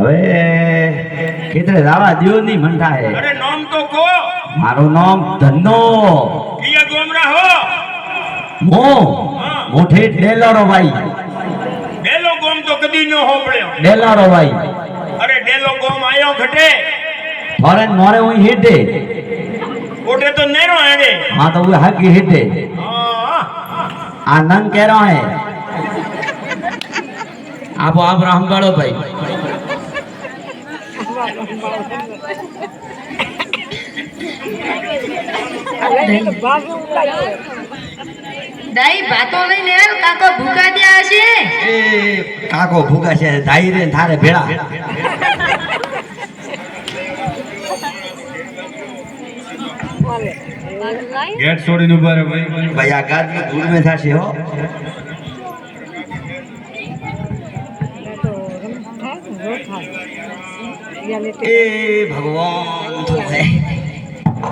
હવે કિધરે રાવા દિયો ની મંઠા હે અરે નામ તો કો મારું નામ ધન્નો કિયા ગોમરા હો મો મોઠે ડેલારો ભાઈ ડેલો ગોમ તો કદી ન હોબળ્યો ડેલારો ભાઈ અરે ડેલો ગોમ આયો ઘટે ફોરેન મોરે હું હિટે ઓટે તો નેરો આડે हां तो वो हक हिटे હા आ नंग कह रहा है आप राम गाड़ो भाई દાઈ ભાતો લઈને આવ કાકો ભૂકા દ્યા હશે ए काको भूगा छे धाई रे थारे भेड़ा ગેટ છોડીને ઉભા રે ભાઈ भाई आ गाज में दूर में थाशे हो ए भगवान तो है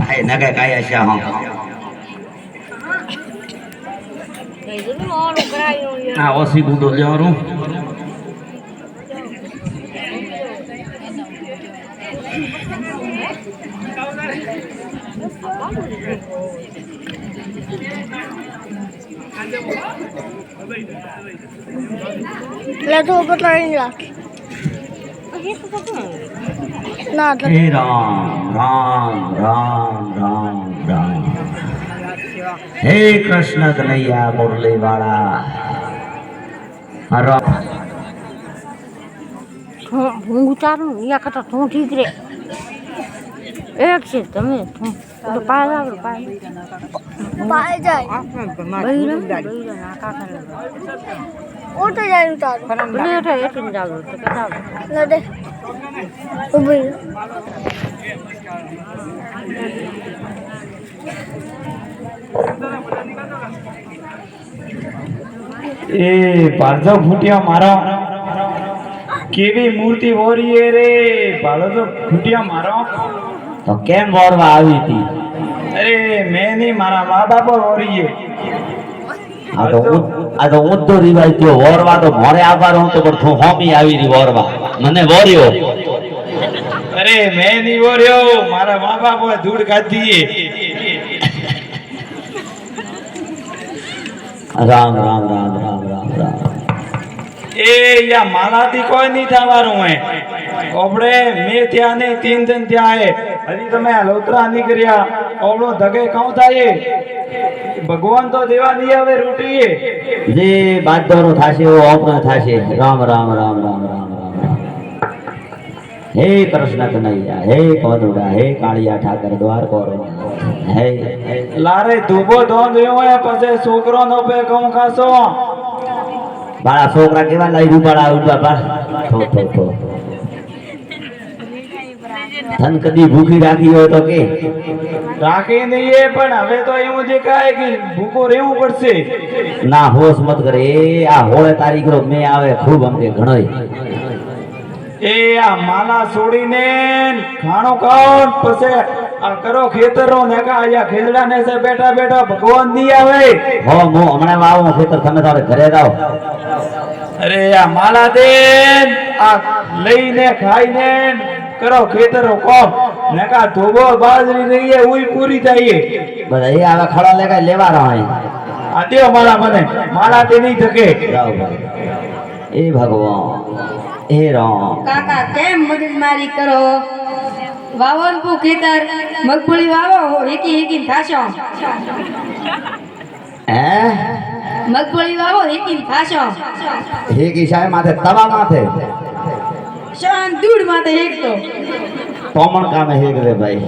हाय नगे काय आशा हो आ ओसी बूडो लेवारू ले तो बताएंगे ना हे राम राम राम राम राम हे कृष्ण कन्हैया मुरली वाला राम હું ઉતારું યા કરતા તું ઠીક રે એક છે તમે તો પાય લાવ પાય જાય બૈરા ના કાકા ઓટો જાય ઉતારું પ્લેટ હે એટીન જાવ તો કદાવ લે દે ઉભી ए भार्गव फूटिया मारो केवी मूर्ति वोरी है रे भार्गव फूटिया मारो तो केम वोरवा आवी थी अरे मैं नहीं मारा माँ बाप वोरी है आ तो उद्दो रिवाज थियो वोरवा तो मोरे आवार हूं तो पर थू होमी आवी री वोरवा मने वोरियो अरे मैं नहीं वोरियो मारा माँ बाप धूड़ खाती है राम राम राम राम राम राम ए या माला थी कोई नहीं था वारू है ओबड़े मैं त्या नहीं 3 दिन त्या है हरी तो मैं लोतरा नहीं करिया ओबड़ो धगे कहूं था ये भगवान तो देवा नहीं आवे रोटी है जे बादरो थाशे वो ओपन थाशे राम राम राम राम राम राम हे कृष्ण कन्हैया हे कोदुड़ा हे कालिया ठाकर द्वार कोरो हे लारे धूबो धोन रह्यो है पछे छोकरो नो पे कहूं खासो बाळा छोकरा केवा लई रूपाळा उठवा पर थो धन कदी भूखी राखी हो तो के राखी नहीं है पण हवे तो एवं जे काहे कि भूखो રહેવું પડશે ना होश मत करे आ होळे तारीख रो में आवे खूब हमके घणोई ए आ माला છોડીને ખાણો કોણ પછે આ કરો ખેતરો ને કા આયા ખેલડા ને સે બેઠા બેઠા ભગવાન દી આવે हो मो हमणे वावो खेतर તમે તારે ઘરે જાવ અરે આ માલા દેન આ લઈને ખાઈને કરો ખેતરો કોણ ને કા ધોબો બાજરી રહી है ઉઈ પૂરી થાય બધા એ આવા ખડા લેકા લેવા રહા હે આ દેવ માલા મને માલા તે નહીં થકે જાવ ભાઈ ए भगवान ए राम કાકા કેમ મગજમારી કરો વાવન પુ ખેતર મગફળી વાવો હો એકી એકી થાશો हैं મગફળી વાવો એકી થાશો हे की शाय माथे तवा माथे શાન દૂડ માથે એક તો तोमण काम हे रे भाई